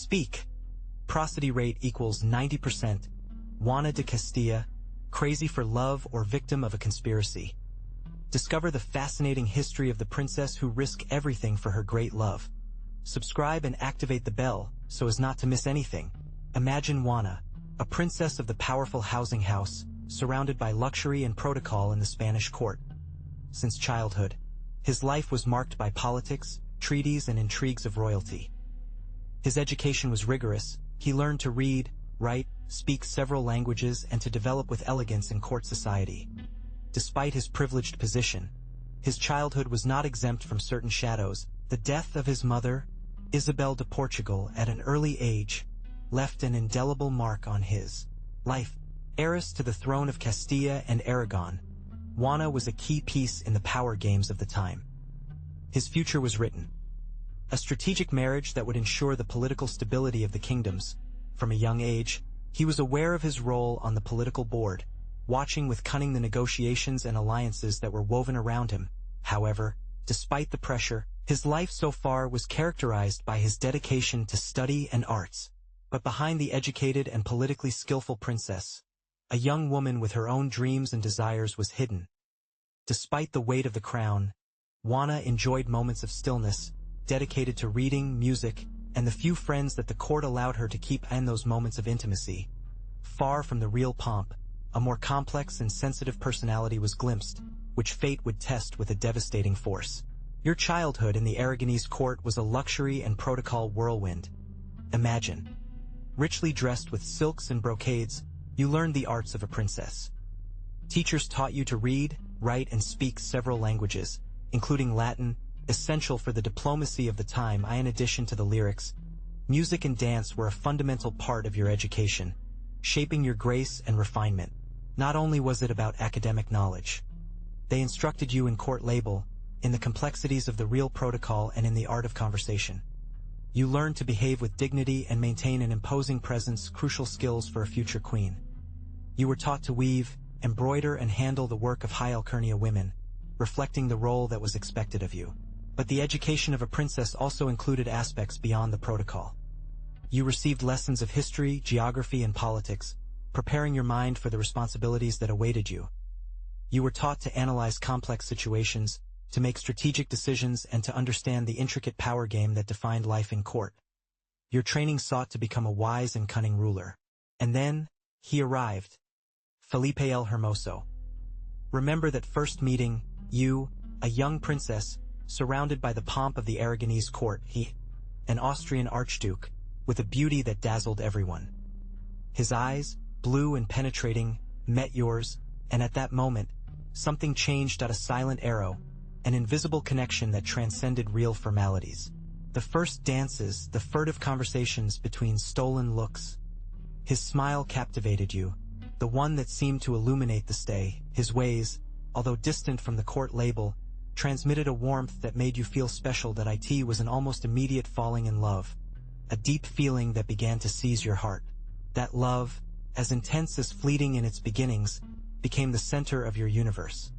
Speak. Prosody rate equals 90%. Juana de Castilla, crazy for love or victim of a conspiracy. Discover the fascinating history of the princess who risked everything for her great love. Subscribe and activate the bell so as not to miss anything. Imagine Juana, a princess of the powerful housing house, surrounded by luxury and protocol in the Spanish court. Since childhood, his life was marked by politics, treaties, and intrigues of royalty. His education was rigorous. He learned to read, write, speak several languages, and to develop with elegance in court society. Despite his privileged position, his childhood was not exempt from certain shadows. The death of his mother, Isabel de Portugal, at an early age, left an indelible mark on his life. Heiress to the throne of Castilla and Aragon, Juana was a key piece in the power games of the time. His future was written. A strategic marriage that would ensure the political stability of the kingdoms. From a young age, he was aware of his role on the political board, watching with cunning the negotiations and alliances that were woven around him. However, despite the pressure, his life so far was characterized by his dedication to study and arts. But behind the educated and politically skillful princess, a young woman with her own dreams and desires was hidden. Despite the weight of the crown, Juana enjoyed moments of stillness, dedicated to reading, music, and the few friends that the court allowed her to keep in those moments of intimacy. Far from the real pomp, a more complex and sensitive personality was glimpsed, which fate would test with a devastating force. Your childhood in the Aragonese court was a luxury and protocol whirlwind. Imagine. Richly dressed with silks and brocades, you learned the arts of a princess. Teachers taught you to read, write, and speak several languages, including Latin, essential for the diplomacy of the time. In addition to the lyrics, music and dance were a fundamental part of your education, shaping your grace and refinement. Not only was it about academic knowledge, they instructed you in court label, in the complexities of the real protocol, and in the art of conversation. You learned to behave with dignity and maintain an imposing presence, crucial skills for a future queen. You were taught to weave, embroider, and handle the work of high Alcurnia women, reflecting the role that was expected of you. But the education of a princess also included aspects beyond the protocol. You received lessons of history, geography, and politics, preparing your mind for the responsibilities that awaited you. You were taught to analyze complex situations, to make strategic decisions, and to understand the intricate power game that defined life in court. Your training sought to become a wise and cunning ruler. And then, he arrived. Felipe el Hermoso. Remember that first meeting, you, a young princess, surrounded by the pomp of the Aragonese court, he, an Austrian archduke, with a beauty that dazzled everyone. His eyes, blue and penetrating, met yours, and at that moment, something changed. A silent arrow, an invisible connection that transcended real formalities. The first dances, the furtive conversations between stolen looks. His smile captivated you, the one that seemed to illuminate the stay. His ways, although distant from the court label, transmitted a warmth that made you feel special. That it was an almost immediate falling in love, a deep feeling that began to seize your heart. That love, as intense as fleeting in its beginnings, became the center of your universe.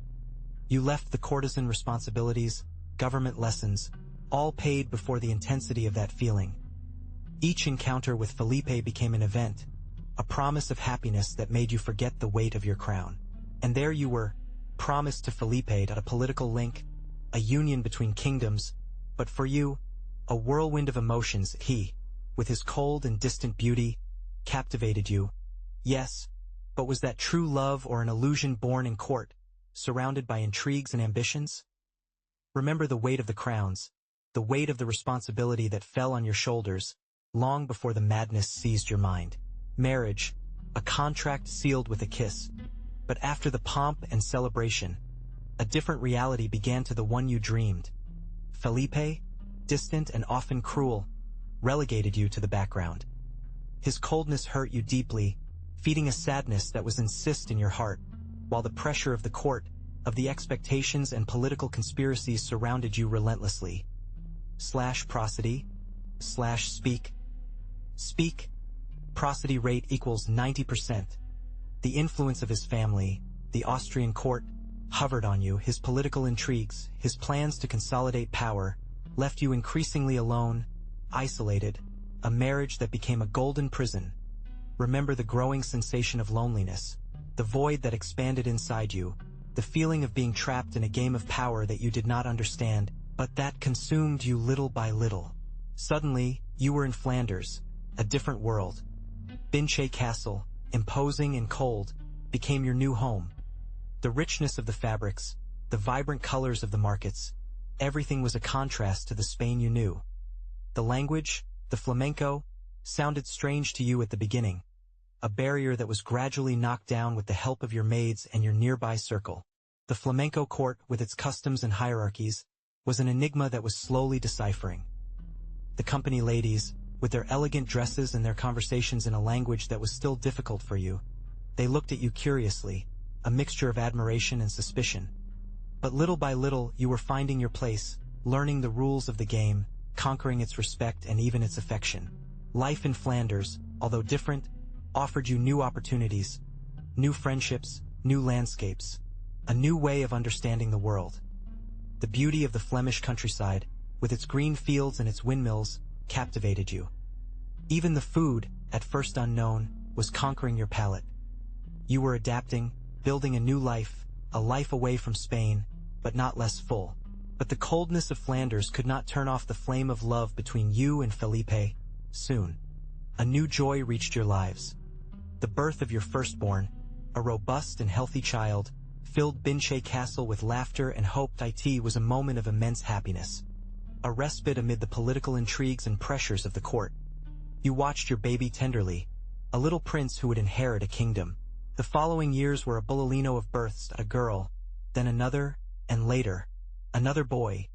You left the courtesan responsibilities, government lessons, all paid before the intensity of that feeling. Each encounter with Felipe became an event, a promise of happiness that made you forget the weight of your crown. And there you were, promised to Felipe, a political link, a union between kingdoms, but for you, a whirlwind of emotions. He, with his cold and distant beauty, captivated you. Yes, but was that true love or an illusion born in court, surrounded by intrigues and ambitions? Remember the weight of the crowns, the weight of the responsibility that fell on your shoulders, long before the madness seized your mind. Marriage, a contract sealed with a kiss. But after the pomp and celebration, a different reality began to the one you dreamed. Felipe, distant and often cruel, relegated you to the background. His coldness hurt you deeply, feeding a sadness that was in your heart, while the pressure of the court, of the expectations and political conspiracies surrounded you relentlessly. Prosody, speak. Speak. Prosody rate equals 90%. The influence of his family, the Austrian court, hovered on you. His political intrigues, his plans to consolidate power, left you increasingly alone, isolated, a marriage that became a golden prison. Remember the growing sensation of loneliness, the void that expanded inside you, the feeling of being trapped in a game of power that you did not understand, but that consumed you little by little. Suddenly, you were in Flanders, a different world. Binche Castle, imposing and cold, became your new home. The richness of the fabrics, the vibrant colors of the markets, everything was a contrast to the Spain you knew. The language, the flamenco, sounded strange to you at the beginning, a barrier that was gradually knocked down with the help of your maids and your nearby circle. The flamenco court, with its customs and hierarchies, was an enigma that was slowly deciphering. The company ladies, with their elegant dresses and their conversations in a language that was still difficult for you, they looked at you curiously, a mixture of admiration and suspicion. But little by little you were finding your place, learning the rules of the game, conquering its respect and even its affection. Life in Flanders, although different, offered you new opportunities, new friendships, new landscapes, a new way of understanding the world. The beauty of the Flemish countryside, with its green fields and its windmills, captivated you. Even the food, at first unknown, was conquering your palate. You were adapting, building a new life, a life away from Spain, but not less full. But the coldness of Flanders could not turn off the flame of love between you and Felipe. Soon, a new joy reached your lives. The birth of your firstborn, a robust and healthy child, filled Binche Castle with laughter and hope. It was a moment of immense happiness, a respite amid the political intrigues and pressures of the court. You watched your baby tenderly, a little prince who would inherit a kingdom. The following years were a bulolino of births, a girl, then another, and later, another boy.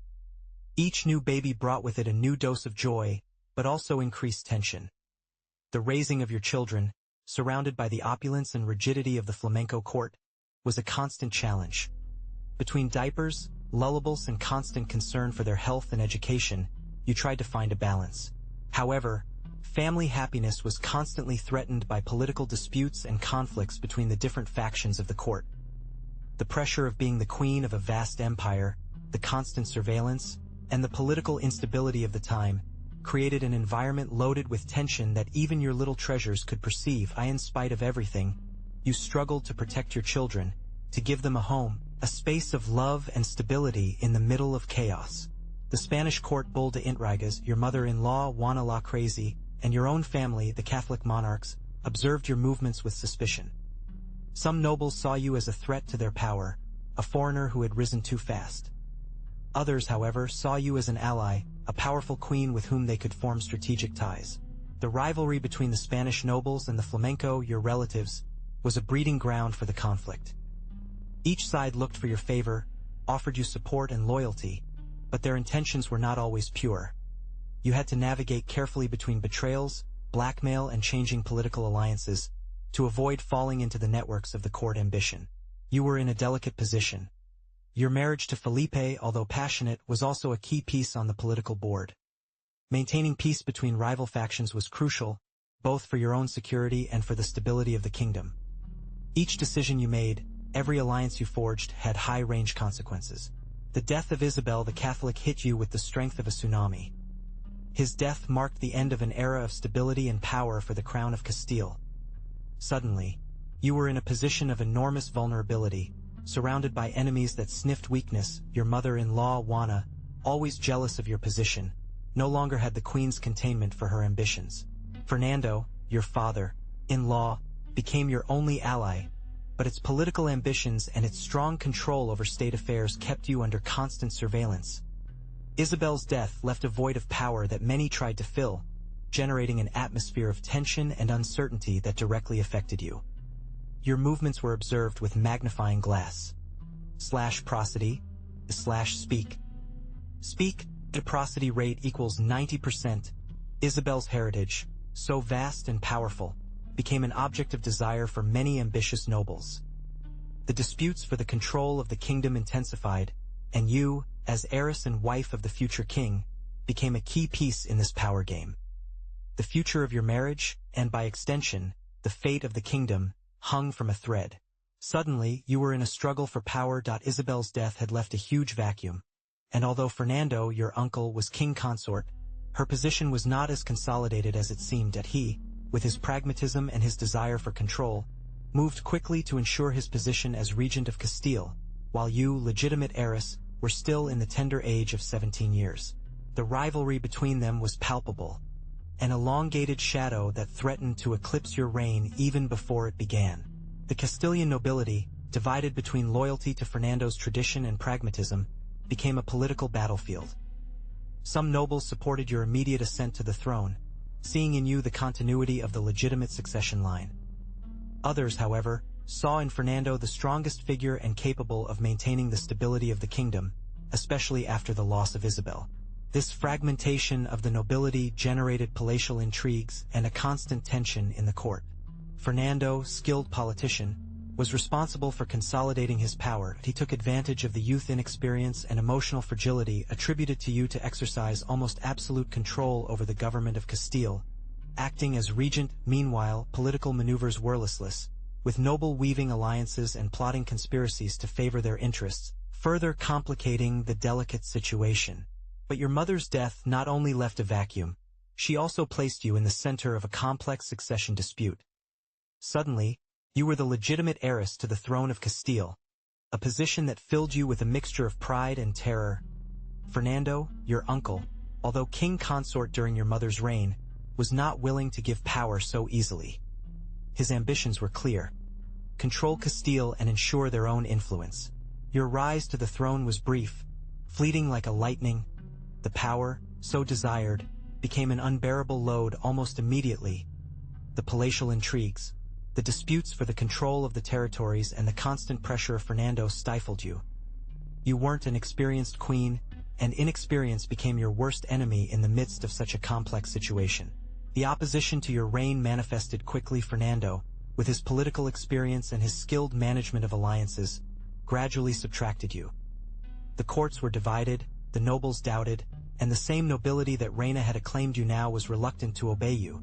Each new baby brought with it a new dose of joy, but also increased tension. The raising of your children, surrounded by the opulence and rigidity of the flamenco court, was a constant challenge. Between diapers, lullables, and constant concern for their health and education, you tried to find a balance. However, family happiness was constantly threatened by political disputes and conflicts between the different factions of the court. The pressure of being the queen of a vast empire, the constant surveillance, and the political instability of the time created an environment loaded with tension that even your little treasures could perceive. In spite of everything, you struggled to protect your children, to give them a home, a space of love and stability in the middle of chaos. The Spanish court bull de Intrigas, your mother-in-law Juana la Crazy, and your own family, the Catholic monarchs, observed your movements with suspicion. Some nobles saw you as a threat to their power, a foreigner who had risen too fast. Others, however, saw you as an ally, a powerful queen with whom they could form strategic ties. The rivalry between the Spanish nobles and the flamenco, your relatives, was a breeding ground for the conflict. Each side looked for your favor, offered you support and loyalty, but their intentions were not always pure. You had to navigate carefully between betrayals, blackmail, and changing political alliances to avoid falling into the networks of the court ambition. You were in a delicate position. Your marriage to Felipe, although passionate, was also a key piece on the political board. Maintaining peace between rival factions was crucial, both for your own security and for the stability of the kingdom. Each decision you made, every alliance you forged, had high-range consequences. The death of Isabel the Catholic hit you with the strength of a tsunami. His death marked the end of an era of stability and power for the crown of Castile. Suddenly, you were in a position of enormous vulnerability, surrounded by enemies that sniffed weakness. Your mother-in-law, Juana, always jealous of your position, no longer had the queen's containment for her ambitions. Fernando, your father-in-law, became your only ally, but its political ambitions and its strong control over state affairs kept you under constant surveillance. Isabel's death left a void of power that many tried to fill, generating an atmosphere of tension and uncertainty that directly affected you. Your movements were observed with magnifying glass. /prosody, /speak. Speak, the prosody rate equals 90%. Isabel's heritage, so vast and powerful, became an object of desire for many ambitious nobles. The disputes for the control of the kingdom intensified, and you, as heiress and wife of the future king, became a key piece in this power game. The future of your marriage, and by extension, the fate of the kingdom, hung from a thread. Suddenly, you were in a struggle for power. Isabel's death had left a huge vacuum, and although Fernando, your uncle, was king consort, Her position was not as consolidated as it seemed that he, with his pragmatism and his desire for control, moved quickly to ensure his position as regent of Castile, while you, legitimate heiress, were still in the tender age of 17 years. The rivalry between them was palpable, an elongated shadow that threatened to eclipse your reign even before it began. The Castilian nobility, divided between loyalty to Fernando's tradition and pragmatism, became a political battlefield. Some nobles supported your immediate ascent to the throne, seeing in you the continuity of the legitimate succession line. Others, however, saw in Fernando the strongest figure and capable of maintaining the stability of the kingdom, especially after the loss of Isabel. This fragmentation of the nobility generated palatial intrigues and a constant tension in the court. Fernando, skilled politician, was responsible for consolidating his power. He took advantage of the youth inexperience and emotional fragility attributed to you to exercise almost absolute control over the government of Castile. Acting as regent, meanwhile, political maneuvers were listless, with noble weaving alliances and plotting conspiracies to favor their interests, further complicating the delicate situation. But your mother's death not only left a vacuum, she also placed you in the center of a complex succession dispute. Suddenly, you were the legitimate heiress to the throne of Castile, a position that filled you with a mixture of pride and terror. Fernando, your uncle, although king consort during your mother's reign, was not willing to give power so easily. His ambitions were clear: control Castile and ensure their own influence. Your rise to the throne was brief, fleeting like a lightning. The power, so desired, became an unbearable load almost immediately. The palatial intrigues, the disputes for the control of the territories, and the constant pressure of Fernando stifled you. You weren't an experienced queen, and inexperience became your worst enemy in the midst of such a complex situation. The opposition to your reign manifested quickly. Fernando, with his political experience and his skilled management of alliances, gradually subtracted you. The courts were divided, the nobles doubted, and the same nobility that Reina had acclaimed you now was reluctant to obey you.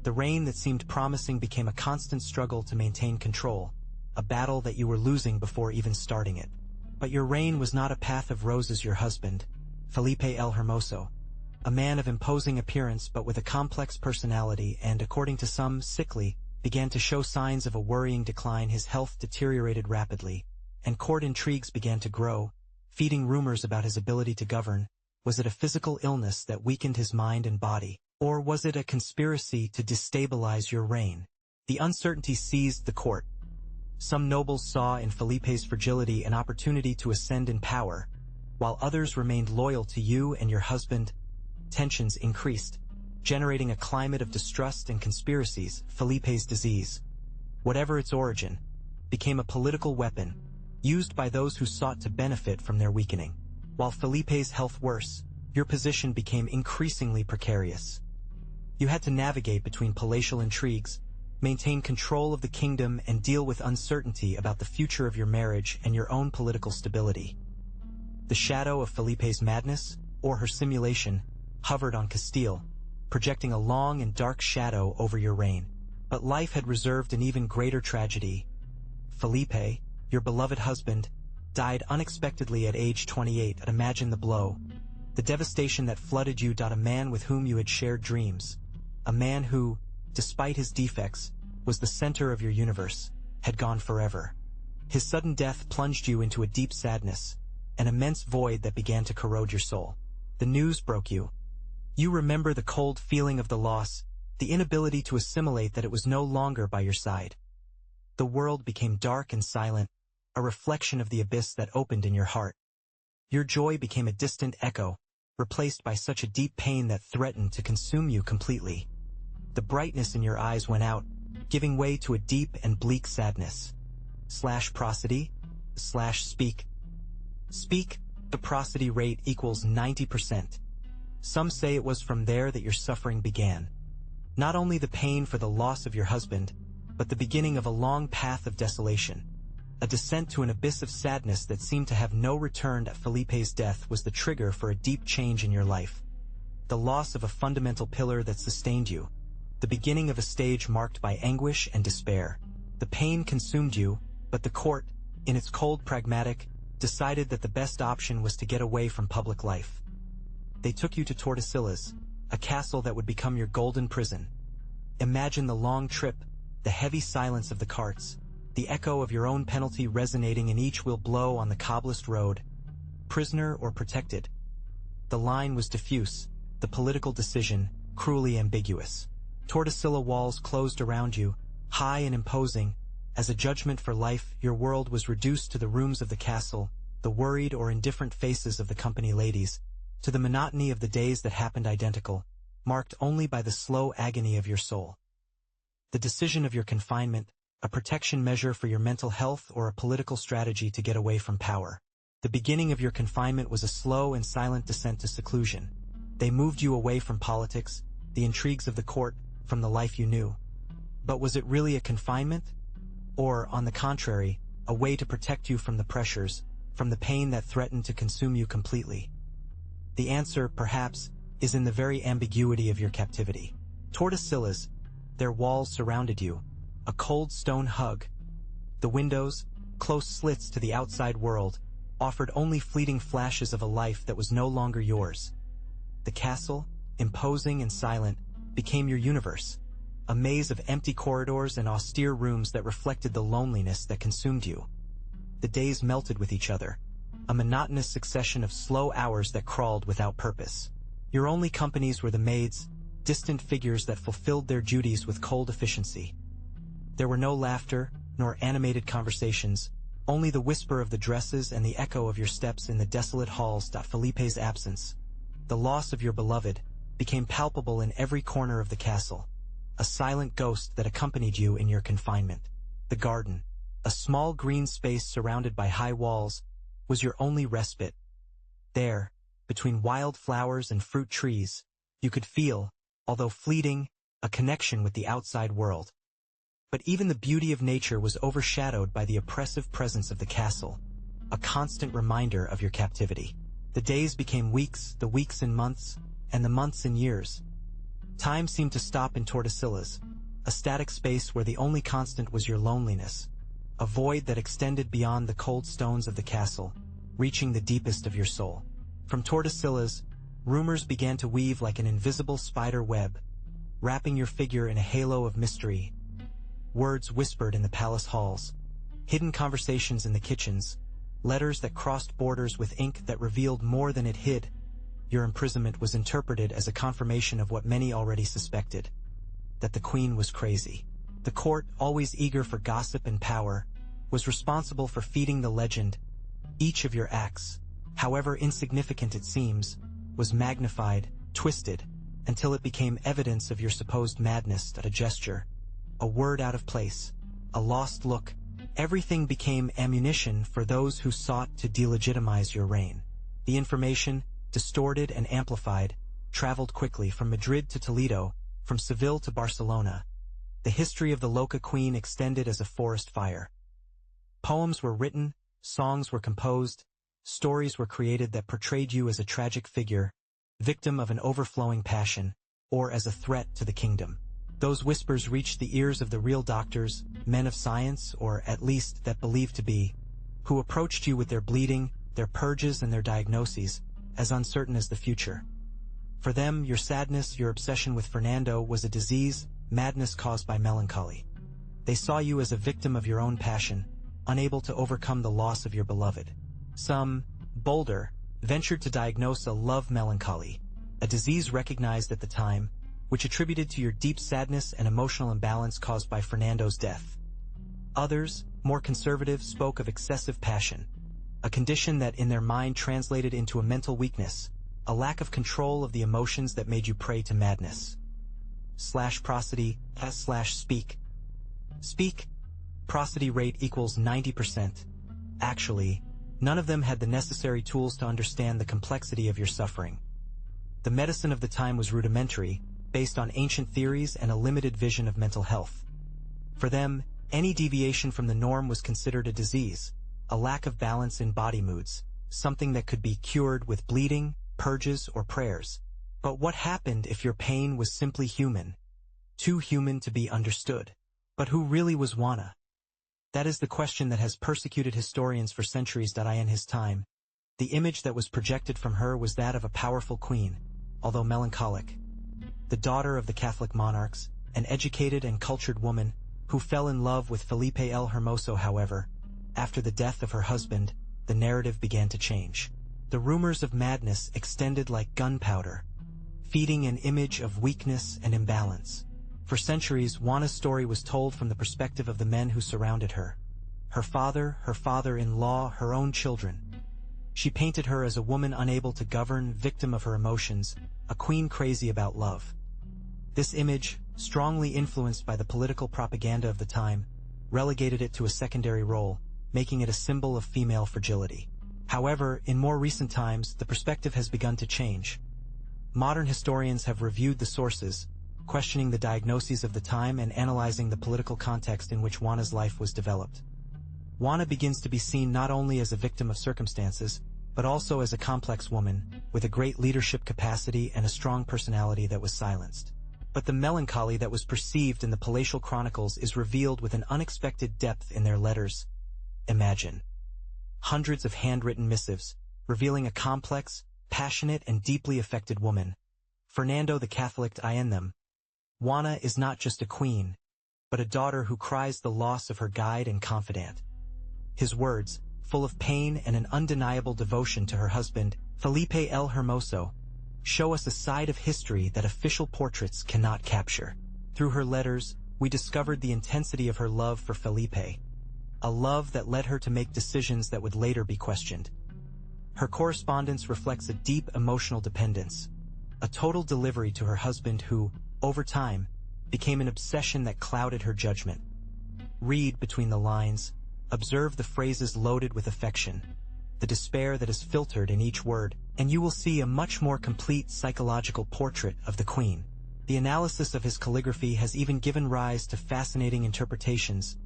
The reign that seemed promising became a constant struggle to maintain control, a battle that you were losing before even starting it. But your reign was not a path of roses. Your husband, Felipe el Hermoso, a man of imposing appearance but with a complex personality and, according to some, sickly, began to show signs of a worrying decline. His health deteriorated rapidly, and court intrigues began to grow, feeding rumors about his ability to govern. Was it a physical illness that weakened his mind and body, or was it a conspiracy to destabilize your reign? The uncertainty seized the court. Some nobles saw in Felipe's fragility an opportunity to ascend in power, while others remained loyal to you and your husband. Tensions increased, generating a climate of distrust and conspiracies. Felipe's disease, whatever its origin, became a political weapon, used by those who sought to benefit from their weakening. While Felipe's health worsened, your position became increasingly precarious. You had to navigate between palatial intrigues, maintain control of the kingdom, and deal with uncertainty about the future of your marriage and your own political stability. The shadow of Felipe's madness, or her simulation, hovered on Castile, projecting a long and dark shadow over your reign. But life had reserved an even greater tragedy. Felipe, your beloved husband, died unexpectedly at age 28. Imagine the blow, the devastation that flooded you. A man with whom you had shared dreams, a man who, despite his defects, was the center of your universe, had gone forever. His sudden death plunged you into a deep sadness, an immense void that began to corrode your soul. The news broke you. You remember the cold feeling of the loss, the inability to assimilate that it was no longer by your side. The world became dark and silent, a reflection of the abyss that opened in your heart. Your joy became a distant echo, replaced by such a deep pain that threatened to consume you completely. The brightness in your eyes went out, giving way to a deep and bleak sadness. Prosody? Speak. Speak, the prosody rate equals 90%. Some say it was from there that your suffering began. Not only the pain for the loss of your husband, but the beginning of a long path of desolation. A descent to an abyss of sadness that seemed to have no return. Felipe's death was the trigger for a deep change in your life. The loss of a fundamental pillar that sustained you. The beginning of a stage marked by anguish and despair. The pain consumed you, but the court, in its cold pragmatic, decided that the best option was to get away from public life. They took you to Tordesillas, a castle that would become your golden prison. Imagine the long trip, the heavy silence of the carts, the echo of your own penalty resonating in each wheel blow on the cobblest road. Prisoner or protected? The line was diffuse, the political decision cruelly ambiguous. Tortoisilla walls closed around you, high and imposing. As a judgment for life, your world was reduced to the rooms of the castle, the worried or indifferent faces of the company ladies, to the monotony of the days that happened identical, marked only by the slow agony of your soul. The decision of your confinement, a protection measure for your mental health or a political strategy to get away from power. The beginning of your confinement was a slow and silent descent to seclusion. They moved you away from politics, the intrigues of the court, from the life you knew. But was it really a confinement? Or, on the contrary, a way to protect you from the pressures, from the pain that threatened to consume you completely? The answer, perhaps, is in the very ambiguity of your captivity. Tortoisillas, their walls surrounded you, a cold stone hug. The windows, close slits to the outside world, offered only fleeting flashes of a life that was no longer yours. The castle, imposing and silent, became your universe, a maze of empty corridors and austere rooms that reflected the loneliness that consumed you. The days melted with each other, a monotonous succession of slow hours that crawled without purpose. Your only companies were the maids, distant figures that fulfilled their duties with cold efficiency. There were no laughter, nor animated conversations, only the whisper of the dresses and the echo of your steps in the desolate halls. Felipe's absence, the loss of your beloved, became palpable in every corner of the castle, a silent ghost that accompanied you in your confinement. The garden, a small green space surrounded by high walls, was your only respite. There, between wild flowers and fruit trees, you could feel, although fleeting, a connection with the outside world. But even the beauty of nature was overshadowed by the oppressive presence of the castle, a constant reminder of your captivity. The days became weeks, the weeks in months, and the months in years. Time seemed to stop in Tortoisillas, a static space where the only constant was your loneliness, a void that extended beyond the cold stones of the castle, reaching the deepest of your soul. From Tortoisillas, rumors began to weave like an invisible spider web, wrapping your figure in a halo of mystery. Words whispered in the palace halls, hidden conversations in the kitchens, letters that crossed borders with ink that revealed more than it hid. Your imprisonment was interpreted as a confirmation of what many already suspected, that the queen was crazy. The court, always eager for gossip and power, was responsible for feeding the legend. Each of your acts, however insignificant it seems, was magnified, twisted, until it became evidence of your supposed madness. At a gesture, a word out of place, a lost look, everything became ammunition for those who sought to delegitimize your reign. The information, distorted and amplified, traveled quickly from Madrid to Toledo, from Seville to Barcelona. The history of the Loca Queen extended as a forest fire. Poems were written, songs were composed, stories were created that portrayed you as a tragic figure, victim of an overflowing passion, or as a threat to the kingdom. Those whispers reached the ears of the real doctors, men of science, or at least that believed to be, who approached you with their bleeding, their purges and their diagnoses, as uncertain as the future. For them, your sadness, your obsession with Fernando was a disease, madness caused by melancholy. They saw you as a victim of your own passion, unable to overcome the loss of your beloved. Some, bolder, ventured to diagnose a love melancholy, a disease recognized at the time, which attributed to your deep sadness and emotional imbalance caused by Fernando's death. Others, more conservative, spoke of excessive passion, a condition that in their mind translated into a mental weakness, a lack of control of the emotions that made you prey to madness. Prosody, speak. Speak. Prosody rate equals 90%. Actually, none of them had the necessary tools to understand the complexity of your suffering. The medicine of the time was rudimentary, based on ancient theories and a limited vision of mental health. For them, any deviation from the norm was considered a disease, a lack of balance in body moods, something that could be cured with bleeding, purges, or prayers. But what happened if your pain was simply human? Too human to be understood. But who really was Juana? That is the question that has persecuted historians for centuries. In his time, the image that was projected from her was that of a powerful queen, although melancholic, the daughter of the Catholic monarchs, an educated and cultured woman, who fell in love with Felipe el Hermoso. However, after the death of her husband, the narrative began to change. The rumors of madness extended like gunpowder, feeding an image of weakness and imbalance. For centuries, Juana's story was told from the perspective of the men who surrounded her. Her father-in-law, her own children. She painted her as a woman unable to govern, victim of her emotions, a queen crazy about love. This image, strongly influenced by the political propaganda of the time, relegated it to a secondary role, making it a symbol of female fragility. However, in more recent times, the perspective has begun to change. Modern historians have reviewed the sources, questioning the diagnoses of the time and analyzing the political context in which Juana's life was developed. Juana begins to be seen not only as a victim of circumstances, but also as a complex woman, with a great leadership capacity and a strong personality that was silenced. But the melancholy that was perceived in the palatial chronicles is revealed with an unexpected depth in their letters. Imagine hundreds of handwritten missives, revealing a complex, passionate, and deeply affected woman. Fernando the Catholic in them. Juana is not just a queen, but a daughter who cries the loss of her guide and confidant. His words, full of pain and an undeniable devotion to her husband, Felipe el Hermoso, show us a side of history that official portraits cannot capture. Through her letters, we discovered the intensity of her love for Felipe, a love that led her to make decisions that would later be questioned. Her correspondence reflects a deep emotional dependence, a total delivery to her husband who, over time, became an obsession that clouded her judgment. Read between the lines, observe the phrases loaded with affection, the despair that is filtered in each word, and you will see a much more complete psychological portrait of the Queen. The analysis of his calligraphy has even given rise to fascinating interpretations.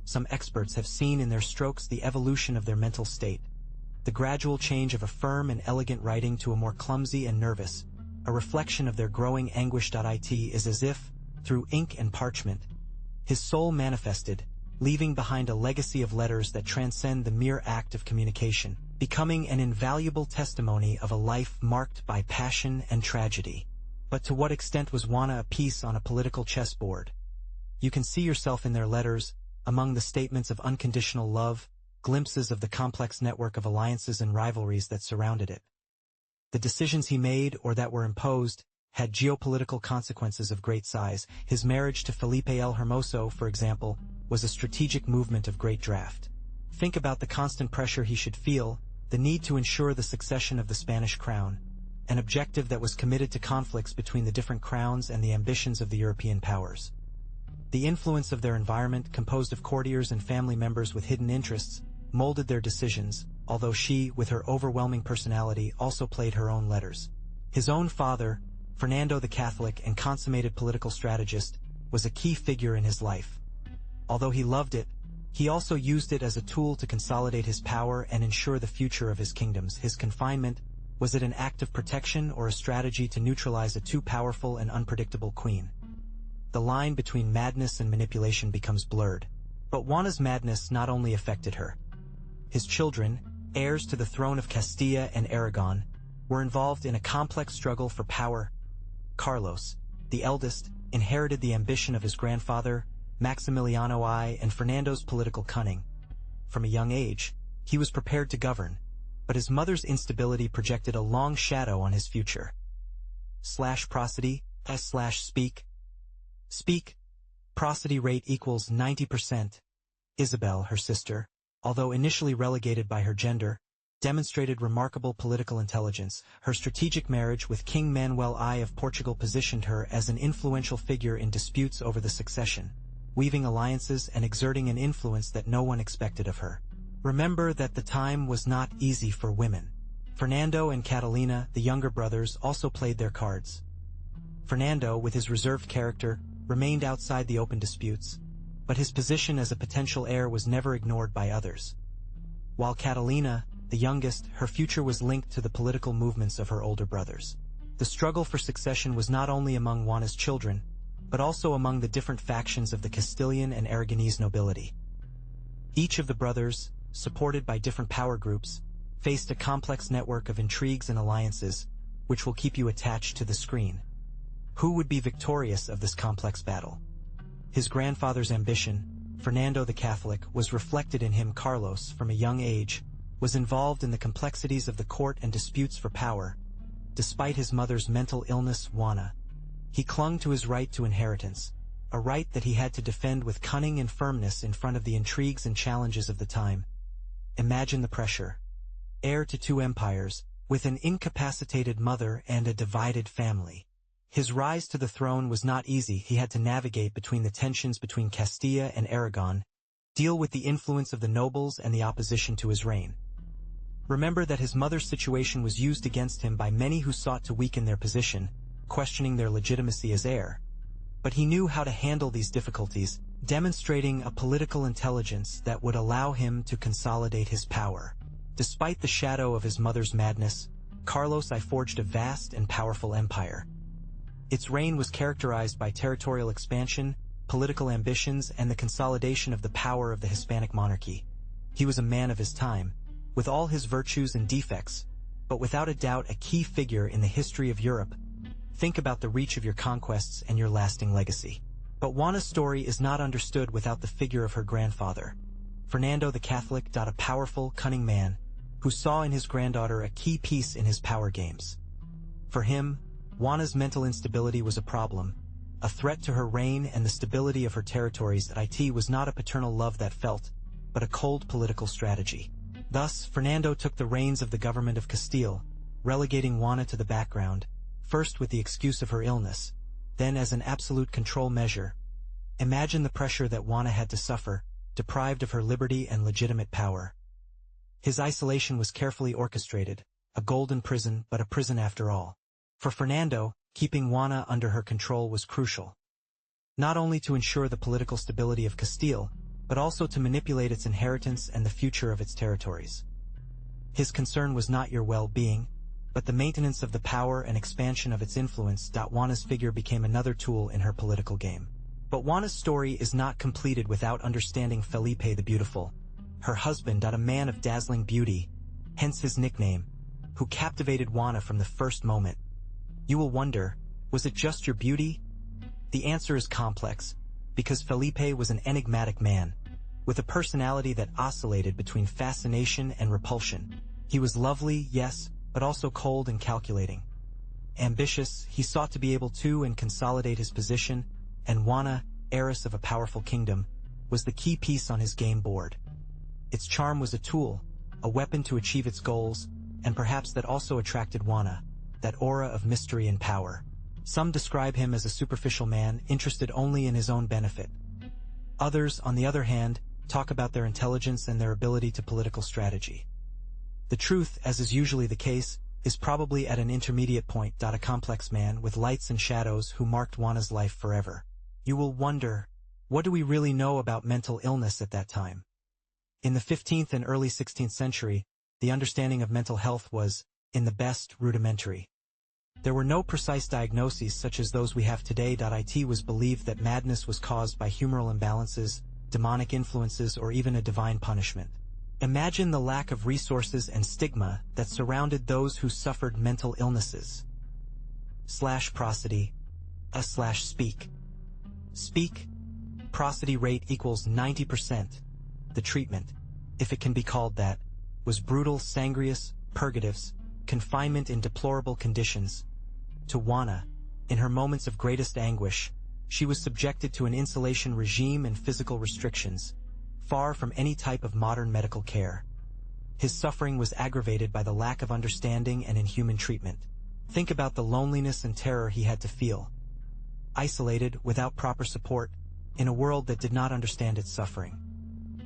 Some experts have seen in their strokes the evolution of their mental state, the gradual change of a firm and elegant writing to a more clumsy and nervous, a reflection of their growing anguish. It is as if, through ink and parchment, his soul manifested, leaving behind a legacy of letters that transcend the mere act of communication, becoming an invaluable testimony of a life marked by passion and tragedy. But to what extent was Juana a piece on a political chessboard? You can see yourself in their letters, among the statements of unconditional love, glimpses of the complex network of alliances and rivalries that surrounded it. The decisions he made, or that were imposed, had geopolitical consequences of great size. His marriage to Felipe el Hermoso, for example, was a strategic movement of great draft. Think about the constant pressure he should feel, the need to ensure the succession of the Spanish crown, an objective that was committed to conflicts between the different crowns and the ambitions of the European powers. The influence of their environment, composed of courtiers and family members with hidden interests, molded their decisions, although she, with her overwhelming personality, also played her own letters. His own father, Fernando the Catholic and consummated political strategist, was a key figure in his life. Although he loved it, he also used it as a tool to consolidate his power and ensure the future of his kingdoms. His confinement, was it an act of protection or a strategy to neutralize a too powerful and unpredictable queen? The line between madness and manipulation becomes blurred. But Juana's madness not only affected her. His children, heirs to the throne of Castilla and Aragon, were involved in a complex struggle for power. Carlos, the eldest, inherited the ambition of his grandfather, Maximiliano I, and Fernando's political cunning. From a young age, he was prepared to govern, but his mother's instability projected a long shadow on his future. Prosody, Speak. Prosody rate equals 90%. Isabel, her sister, although initially relegated by her gender, demonstrated remarkable political intelligence. Her strategic marriage with King Manuel I of Portugal positioned her as an influential figure in disputes over the succession, weaving alliances and exerting an influence that no one expected of her. Remember that the time was not easy for women. Fernando and Catalina, the younger brothers, also played their cards. Fernando, with his reserved character, remained outside the open disputes, but his position as a potential heir was never ignored by others. While Catalina, the youngest, her future was linked to the political movements of her older brothers. The struggle for succession was not only among Juana's children, but also among the different factions of the Castilian and Aragonese nobility. Each of the brothers, supported by different power groups, faced a complex network of intrigues and alliances, which will keep you attached to the screen. Who would be victorious of this complex battle? His grandfather's ambition, Fernando the Catholic, was reflected in him. Carlos, from a young age, was involved in the complexities of the court and disputes for power. Despite his mother's mental illness, Juana, he clung to his right to inheritance, a right that he had to defend with cunning and firmness in front of the intrigues and challenges of the time. Imagine the pressure. Heir to two empires, with an incapacitated mother and a divided family. His rise to the throne was not easy. He had to navigate between the tensions between Castilla and Aragon, deal with the influence of the nobles and the opposition to his reign. Remember that his mother's situation was used against him by many who sought to weaken their position, questioning their legitimacy as heir. But he knew how to handle these difficulties, demonstrating a political intelligence that would allow him to consolidate his power. Despite the shadow of his mother's madness, Carlos I forged a vast and powerful empire. Its reign was characterized by territorial expansion, political ambitions, and the consolidation of the power of the Hispanic monarchy. He was a man of his time, with all his virtues and defects, but without a doubt a key figure in the history of Europe. Think about the reach of your conquests and your lasting legacy. But Juana's story is not understood without the figure of her grandfather, Fernando the Catholic. A powerful, cunning man, who saw in his granddaughter a key piece in his power games. For him, Juana's mental instability was a problem, a threat to her reign and the stability of her territories. It was not a paternal love that felt, but a cold political strategy. Thus, Fernando took the reins of the government of Castile, relegating Juana to the background, first with the excuse of her illness, then as an absolute control measure. Imagine the pressure that Juana had to suffer, deprived of her liberty and legitimate power. His isolation was carefully orchestrated, a golden prison, but a prison after all. For Fernando, keeping Juana under her control was crucial, not only to ensure the political stability of Castile, but also to manipulate its inheritance and the future of its territories. His concern was not your well-being, but the maintenance of the power and expansion of its influence. Juana's figure became another tool in her political game. But Juana's story is not completed without understanding Felipe the Beautiful, her husband. A man of dazzling beauty, hence his nickname, who captivated Juana from the first moment. You will wonder, was it just your beauty? The answer is complex, because Felipe was an enigmatic man, with a personality that oscillated between fascination and repulsion. He was lovely, yes, but also cold and calculating. Ambitious, he sought to be able to and consolidate his position, and Juana, heiress of a powerful kingdom, was the key piece on his game board. Its charm was a tool, a weapon to achieve its goals, and perhaps that also attracted Juana, that aura of mystery and power. Some describe him as a superficial man, interested only in his own benefit. Others, on the other hand, talk about their intelligence and their ability to political strategy. The truth, as is usually the case, is probably at an intermediate point. A complex man with lights and shadows who marked Juana's life forever. You will wonder, what do we really know about mental illness at that time? In the 15th and early 16th century, the understanding of mental health was, in the best, rudimentary. There were no precise diagnoses such as those we have today. It was believed that madness was caused by humoral imbalances, demonic influences, or even a divine punishment. Imagine the lack of resources and stigma that surrounded those who suffered mental illnesses. Prosody. Speak. Speak. Prosody rate equals 90%. The treatment, if it can be called that, was brutal, sangrious, purgatives, confinement in deplorable conditions. To Juana, in her moments of greatest anguish, she was subjected to an insulation regime and physical restrictions, far from any type of modern medical care. His suffering was aggravated by the lack of understanding and inhuman treatment. Think about the loneliness and terror he had to feel. Isolated, without proper support, in a world that did not understand its suffering.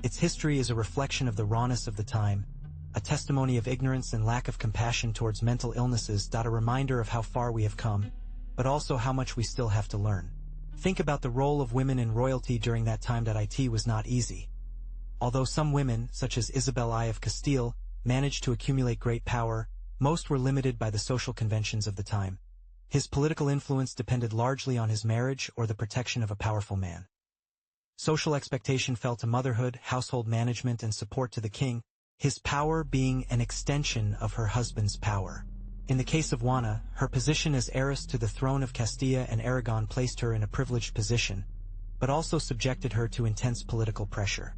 Its history is a reflection of the rawness of the time, a testimony of ignorance and lack of compassion towards mental illnesses. A reminder of how far we have come, but also how much we still have to learn. Think about the role of women in royalty during that time. It was not easy. Although some women, such as Isabel I of Castile, managed to accumulate great power, most were limited by the social conventions of the time. His political influence depended largely on his marriage or the protection of a powerful man. Social expectation fell to motherhood, household management, and support to the king, his power being an extension of her husband's power. In the case of Juana, her position as heiress to the throne of Castilla and Aragon placed her in a privileged position, but also subjected her to intense political pressure.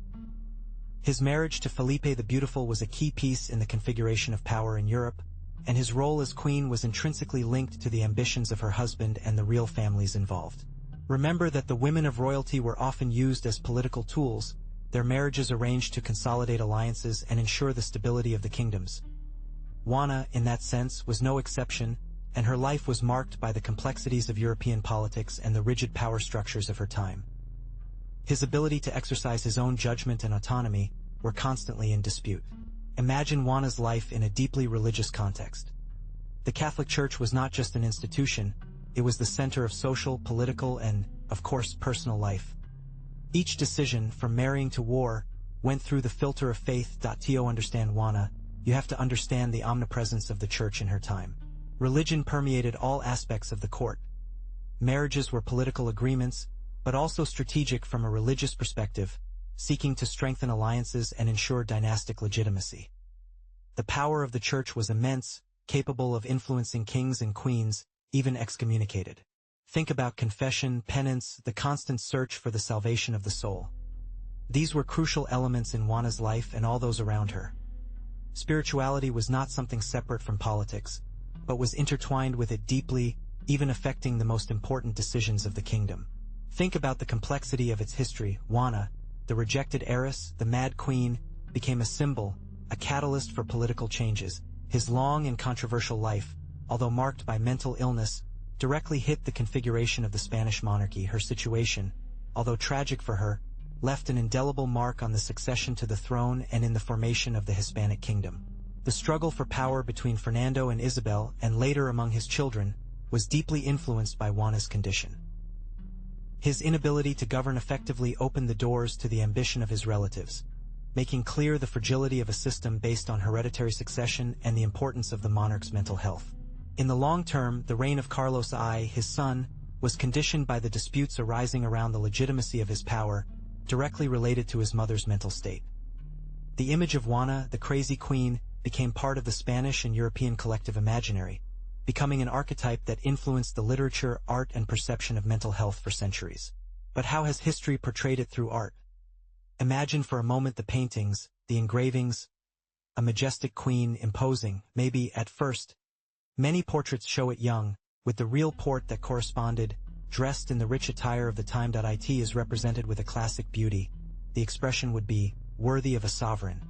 His marriage to Felipe the Beautiful was a key piece in the configuration of power in Europe, and his role as queen was intrinsically linked to the ambitions of her husband and the real families involved. Remember that the women of royalty were often used as political tools, their marriages arranged to consolidate alliances and ensure the stability of the kingdoms. Juana, in that sense, was no exception, and her life was marked by the complexities of European politics and the rigid power structures of her time. His ability to exercise his own judgment and autonomy were constantly in dispute. Imagine Juana's life in a deeply religious context. The Catholic Church was not just an institution, it was the center of social, political, and, of course, personal life. Each decision, from marrying to war, went through the filter of faith. To understand Juana, you have to understand the omnipresence of the Church in her time. Religion permeated all aspects of the court. Marriages were political agreements, but also strategic from a religious perspective, seeking to strengthen alliances and ensure dynastic legitimacy. The power of the Church was immense, capable of influencing kings and queens, even excommunicated. Think about confession, penance, the constant search for the salvation of the soul. These were crucial elements in Juana's life and all those around her. Spirituality was not something separate from politics, but was intertwined with it deeply, even affecting the most important decisions of the kingdom. Think about the complexity of its history. Juana, the rejected heiress, the mad queen, became a symbol, a catalyst for political changes. His long and controversial life, although marked by mental illness, directly hit the configuration of the Spanish monarchy. Her situation, although tragic for her, left an indelible mark on the succession to the throne and in the formation of the Hispanic kingdom. The struggle for power between Fernando and Isabel, and later among his children, was deeply influenced by Juana's condition. His inability to govern effectively opened the doors to the ambition of his relatives, making clear the fragility of a system based on hereditary succession and the importance of the monarch's mental health. In the long term, the reign of Carlos I, his son, was conditioned by the disputes arising around the legitimacy of his power, directly related to his mother's mental state. The image of Juana, the crazy queen, became part of the Spanish and European collective imaginary, becoming an archetype that influenced the literature, art, and perception of mental health for centuries. But how has history portrayed it through art? Imagine for a moment the paintings, the engravings, a majestic queen, imposing, maybe at first. Many portraits show it young, with the real port that corresponded, dressed in the rich attire of the time. It is represented with a classic beauty. The expression would be, worthy of a sovereign.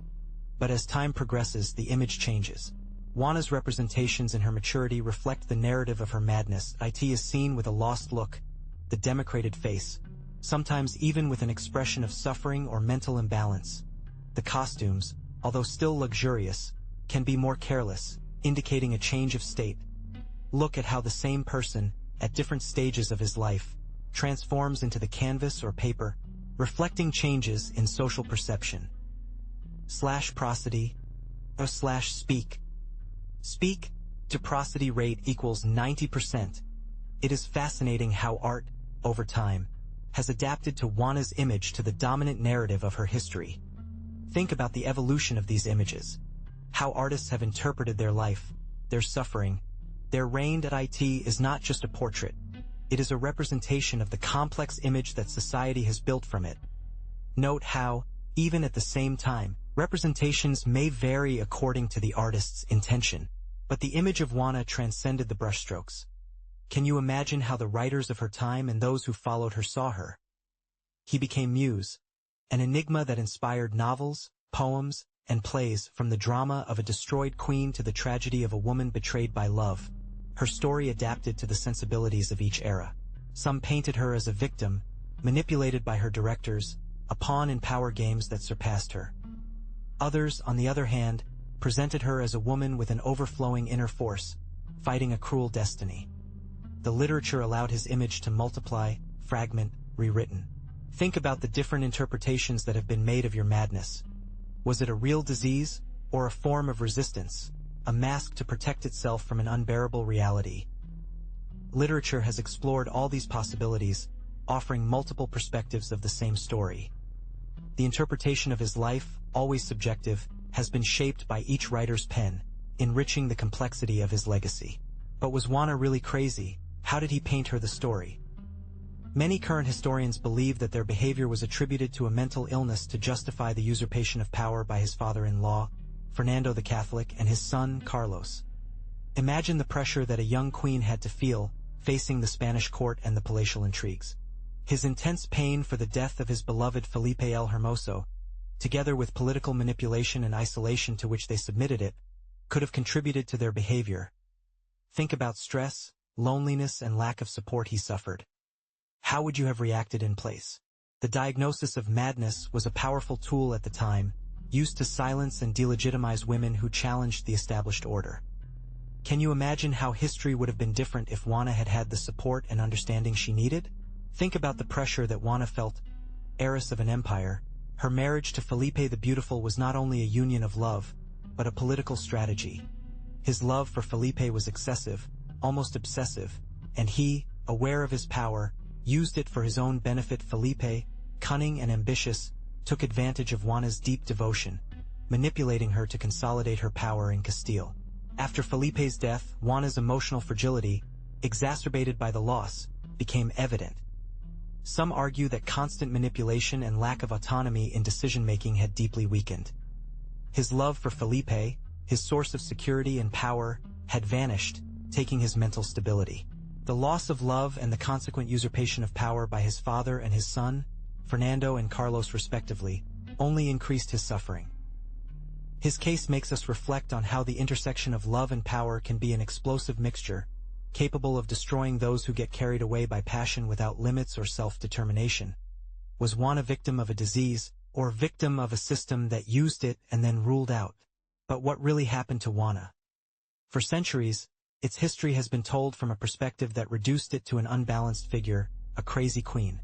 But as time progresses, the image changes. Juana's representations in her maturity reflect the narrative of her madness. It is seen with a lost look, the demacrated face, sometimes even with an expression of suffering or mental imbalance. The costumes, although still luxurious, can be more careless, indicating a change of state. Look at how the same person, at different stages of his life, transforms into the canvas or paper, reflecting changes in social perception. Prosody, speak. Speak to prosody rate equals 90%. It is fascinating how art, over time, has adapted to Juana's image to the dominant narrative of her history. Think about the evolution of these images. How artists have interpreted their life, their suffering, their reign. It is not just a portrait. It is a representation of the complex image that society has built from it. Note how, even at the same time, representations may vary according to the artist's intention, but the image of Juana transcended the brushstrokes. Can you imagine how the writers of her time and those who followed her saw her? He became Muse, an enigma that inspired novels, poems, and plays, from the drama of a destroyed queen to the tragedy of a woman betrayed by love. Her story adapted to the sensibilities of each era. Some painted her as a victim, manipulated by her directors, a pawn in power games that surpassed her. Others, on the other hand, presented her as a woman with an overflowing inner force, fighting a cruel destiny. The literature allowed his image to multiply, fragment, rewritten. Think about the different interpretations that have been made of your madness. Was it a real disease, or a form of resistance, a mask to protect itself from an unbearable reality? Literature has explored all these possibilities, offering multiple perspectives of the same story. The interpretation of his life, always subjective, has been shaped by each writer's pen, enriching the complexity of his legacy. But was Juana really crazy? How did he paint her the story? Many current historians believe that their behavior was attributed to a mental illness to justify the usurpation of power by his father-in-law, Fernando the Catholic, and his son, Carlos. Imagine the pressure that a young queen had to feel, facing the Spanish court and the palatial intrigues. His intense pain for the death of his beloved Felipe el Hermoso, together with political manipulation and isolation to which they submitted it, could have contributed to their behavior. Think about stress, loneliness, and lack of support he suffered. How would you have reacted in place? The diagnosis of madness was a powerful tool at the time, used to silence and delegitimize women who challenged the established order. Can you imagine how history would have been different if Juana had had the support and understanding she needed? Think about the pressure that Juana felt. Heiress of an empire, her marriage to Felipe the Beautiful was not only a union of love, but a political strategy. His love for Felipe was excessive, almost obsessive, and he, aware of his power, used it for his own benefit. Felipe, cunning and ambitious, took advantage of Juana's deep devotion, manipulating her to consolidate her power in Castile. After Felipe's death, Juana's emotional fragility, exacerbated by the loss, became evident. Some argue that constant manipulation and lack of autonomy in decision-making had deeply weakened. His love for Felipe, his source of security and power, had vanished, taking his mental stability. The loss of love and the consequent usurpation of power by his father and his son, Fernando and Carlos respectively, only increased his suffering. His case makes us reflect on how the intersection of love and power can be an explosive mixture, capable of destroying those who get carried away by passion without limits or self-determination. Was Juana victim of a disease, or victim of a system that used it and then ruled out? But what really happened to Juana? For centuries, its history has been told from a perspective that reduced it to an unbalanced figure, a crazy queen.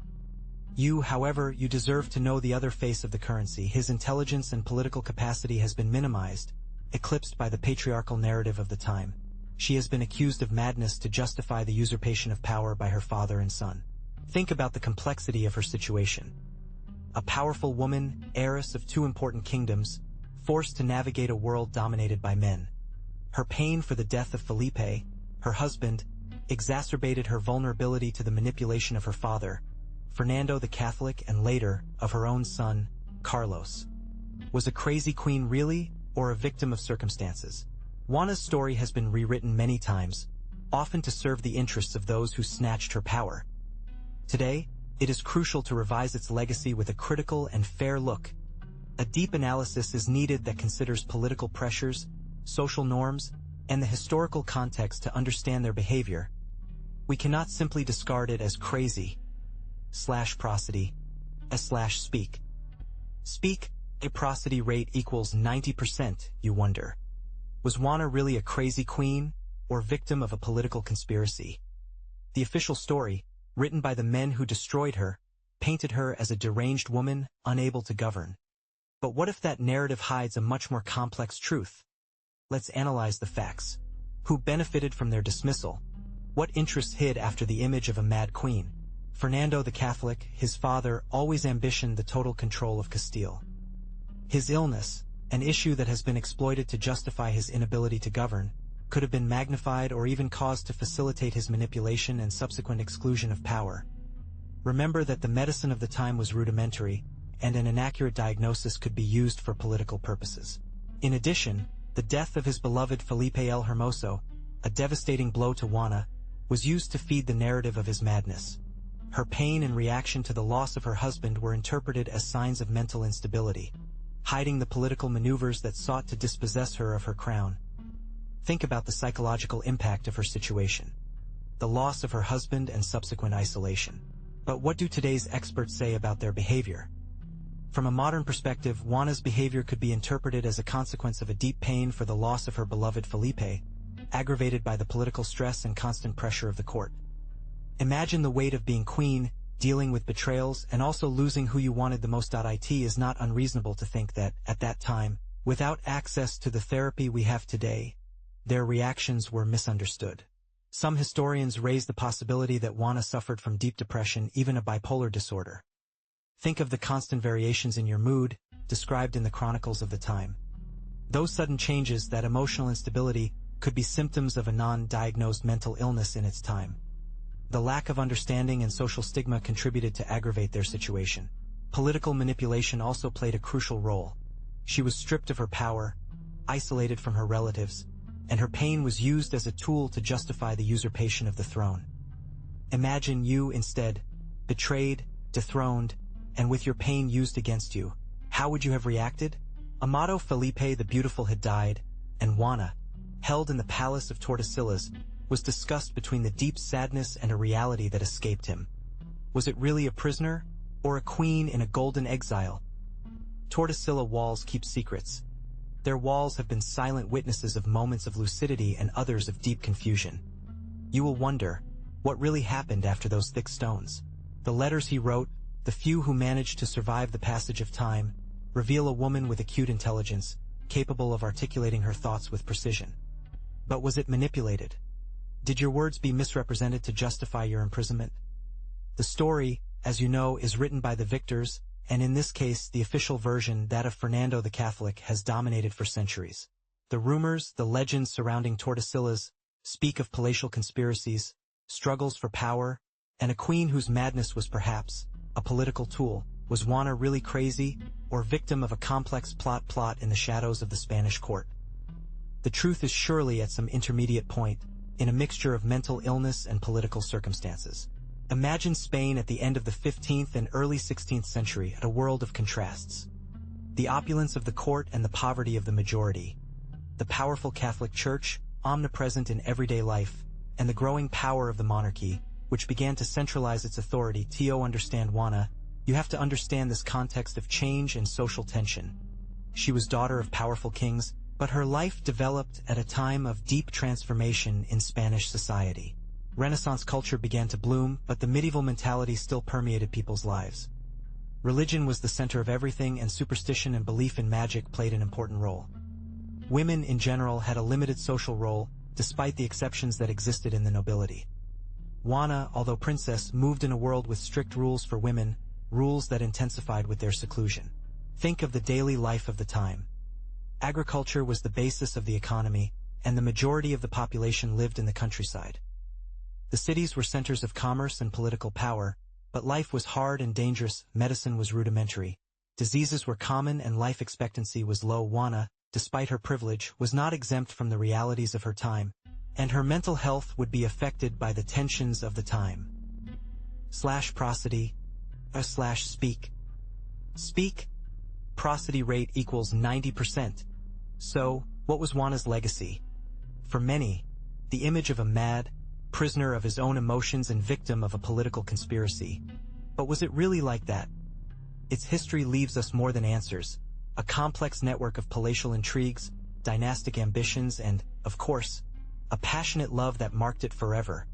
However, you deserve to know the other face of the currency. His intelligence and political capacity has been minimized, eclipsed by the patriarchal narrative of the time. She has been accused of madness to justify the usurpation of power by her father and son. Think about the complexity of her situation. A powerful woman, heiress of two important kingdoms, forced to navigate a world dominated by men. Her pain for the death of Felipe, her husband, exacerbated her vulnerability to the manipulation of her father, Fernando the Catholic, and later, of her own son, Carlos. Was a crazy queen really, or a victim of circumstances? Juana's story has been rewritten many times, often to serve the interests of those who snatched her power. Today, it is crucial to revise its legacy with a critical and fair look. A deep analysis is needed that considers political pressures, social norms, and the historical context to understand their behavior. We cannot simply discard it as crazy, prosody, speak. Speak, a prosody rate equals 90%, you wonder. Was Juana really a crazy queen, or victim of a political conspiracy? The official story, written by the men who destroyed her, painted her as a deranged woman, unable to govern. But what if that narrative hides a much more complex truth? Let's analyze the facts. Who benefited from their dismissal? What interests hid after the image of a mad queen? Fernando the Catholic, his father, always ambitioned the total control of Castile. His illness, an issue that has been exploited to justify his inability to govern, could have been magnified or even caused to facilitate his manipulation and subsequent exclusion of power. Remember that the medicine of the time was rudimentary, and an inaccurate diagnosis could be used for political purposes. In addition, the death of his beloved Felipe el Hermoso, a devastating blow to Juana, was used to feed the narrative of his madness. Her pain and reaction to the loss of her husband were interpreted as signs of mental instability, hiding the political maneuvers that sought to dispossess her of her crown. Think about the psychological impact of her situation. The loss of her husband and subsequent isolation. But what do today's experts say about their behavior? From a modern perspective, Juana's behavior could be interpreted as a consequence of a deep pain for the loss of her beloved Felipe, aggravated by the political stress and constant pressure of the court. Imagine the weight of being queen, dealing with betrayals, and also losing who you wanted the most. It is not unreasonable to think that, at that time, without access to the therapy we have today, their reactions were misunderstood. Some historians raise the possibility that Juana suffered from deep depression, even a bipolar disorder. Think of the constant variations in your mood, described in the chronicles of the time. Those sudden changes, that emotional instability, could be symptoms of a non-diagnosed mental illness in its time. The lack of understanding and social stigma contributed to aggravate their situation. Political manipulation also played a crucial role. She was stripped of her power, isolated from her relatives, and her pain was used as a tool to justify the usurpation of the throne. Imagine you, instead, betrayed, dethroned, and with your pain used against you. How would you have reacted? Amado Felipe the Beautiful had died, and Juana, held in the palace of Tordesillas, was discussed between the deep sadness and a reality that escaped him. Was it really a prisoner, or a queen in a golden exile? Tordesillas walls keep secrets. Their walls have been silent witnesses of moments of lucidity and others of deep confusion. You will wonder, what really happened after those thick stones? The letters he wrote, the few who managed to survive the passage of time, reveal a woman with acute intelligence, capable of articulating her thoughts with precision. But was it manipulated? Did your words be misrepresented to justify your imprisonment? The story, as you know, is written by the victors, and in this case, the official version, that of Fernando the Catholic, has dominated for centuries. The rumors, the legends surrounding Tordesillas, speak of palatial conspiracies, struggles for power, and a queen whose madness was perhaps a political tool. Was Juana really crazy, or victim of a complex plot in the shadows of the Spanish court? The truth is surely at some intermediate point, in a mixture of mental illness and political circumstances. Imagine Spain at the end of the 15th and early 16th century, at a world of contrasts. The opulence of the court and the poverty of the majority. The powerful Catholic Church, omnipresent in everyday life, and the growing power of the monarchy, which began to centralize its authority. To understand Juana, you have to understand this context of change and social tension. She was daughter of powerful kings, but her life developed at a time of deep transformation in Spanish society. Renaissance culture began to bloom, but the medieval mentality still permeated people's lives. Religion was the center of everything, and superstition and belief in magic played an important role. Women in general had a limited social role, despite the exceptions that existed in the nobility. Juana, although princess, moved in a world with strict rules for women, rules that intensified with their seclusion. Think of the daily life of the time. Agriculture was the basis of the economy, and the majority of the population lived in the countryside. The cities were centers of commerce and political power, but life was hard and dangerous, medicine was rudimentary, diseases were common, and life expectancy was low. Juana, despite her privilege, was not exempt from the realities of her time, and her mental health would be affected by the tensions of the time. Prosody, speak. Speak. Prosody rate equals 90%. So, what was Juana's legacy? For many, the image of a mad, prisoner of his own emotions and victim of a political conspiracy. But was it really like that? Its history leaves us more than answers, a complex network of palatial intrigues, dynastic ambitions, and, of course, a passionate love that marked it forever.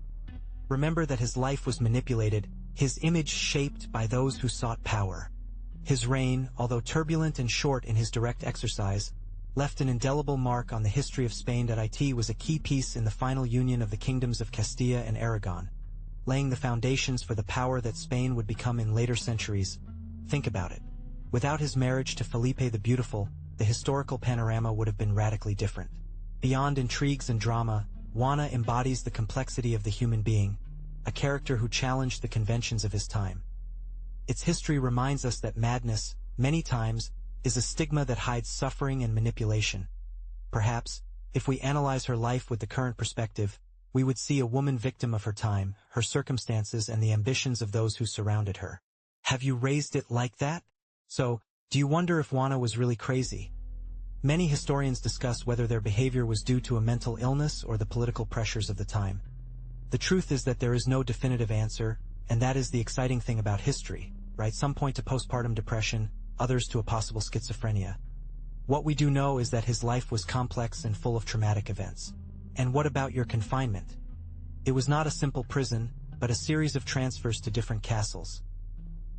Remember that his life was manipulated, his image shaped by those who sought power. His reign, although turbulent and short in his direct exercise, left an indelible mark on the history of Spain. It was a key piece in the final union of the kingdoms of Castilla and Aragon, laying the foundations for the power that Spain would become in later centuries. Think about it. Without his marriage to Felipe the Beautiful, the historical panorama would have been radically different. Beyond intrigues and drama, Juana embodies the complexity of the human being, a character who challenged the conventions of his time. Its history reminds us that madness, many times, is a stigma that hides suffering and manipulation. Perhaps, if we analyze her life with the current perspective, we would see a woman victim of her time, her circumstances, and the ambitions of those who surrounded her. Have you raised it like that? So, do you wonder if Juana was really crazy? Many historians discuss whether their behavior was due to a mental illness or the political pressures of the time. The truth is that there is no definitive answer, and that is the exciting thing about history, right? Some point to postpartum depression, others to a possible schizophrenia. What we do know is that his life was complex and full of traumatic events. And what about your confinement? It was not a simple prison, but a series of transfers to different castles.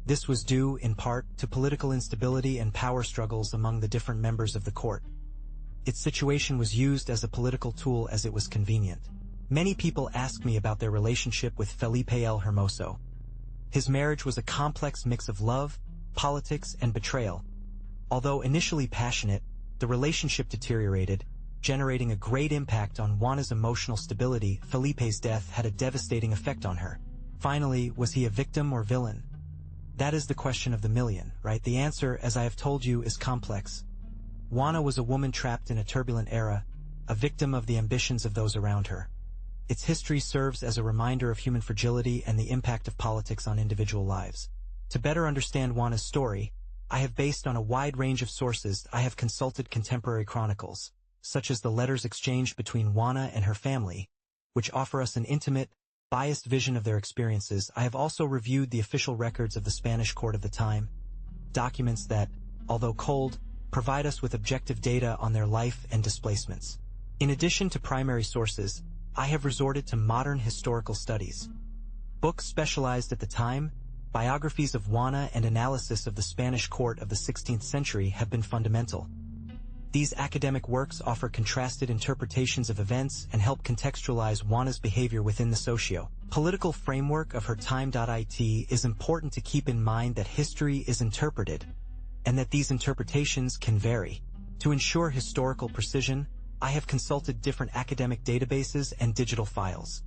This was due, in part, to political instability and power struggles among the different members of the court. Its situation was used as a political tool as it was convenient. Many people ask me about their relationship with Felipe el Hermoso. His marriage was a complex mix of love, politics, and betrayal. Although initially passionate, The relationship deteriorated, generating a great impact on Juana's emotional stability. Felipe's death had a devastating effect on her. Finally, was he a victim or villain? That is the question of the million, right? The answer, as I have told you, is complex. Juana was a woman trapped in a turbulent era, a victim of the ambitions of those around her. Its history serves as a reminder of human fragility and the impact of politics on individual lives. To better understand Juana's story, I have based on a wide range of sources. I have consulted contemporary chronicles, such as the letters exchanged between Juana and her family, which offer us an intimate, biased vision of their experiences. I have also reviewed the official records of the Spanish court of the time, documents that, although cold, provide us with objective data on their life and displacements. In addition to primary sources, I have resorted to modern historical studies. Books specialized at the time, biographies of Juana and analysis of the Spanish court of the 16th century have been fundamental. These academic works offer contrasted interpretations of events and help contextualize Juana's behavior within the socio-political framework of her time. It is important to keep in mind that history is interpreted, and that these interpretations can vary. To ensure historical precision, I have consulted different academic databases and digital files.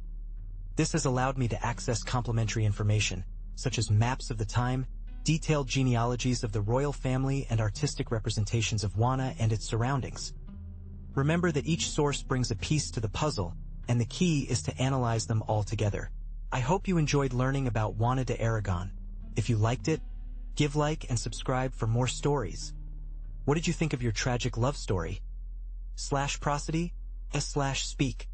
This has allowed me to access complementary information, such as maps of the time, detailed genealogies of the royal family, and artistic representations of Juana and its surroundings. Remember that each source brings a piece to the puzzle, and the key is to analyze them all together. I hope you enjoyed learning about Juana de Aragon. If you liked it, give like and subscribe for more stories. What did you think of your tragic love story? /prosody, /speak.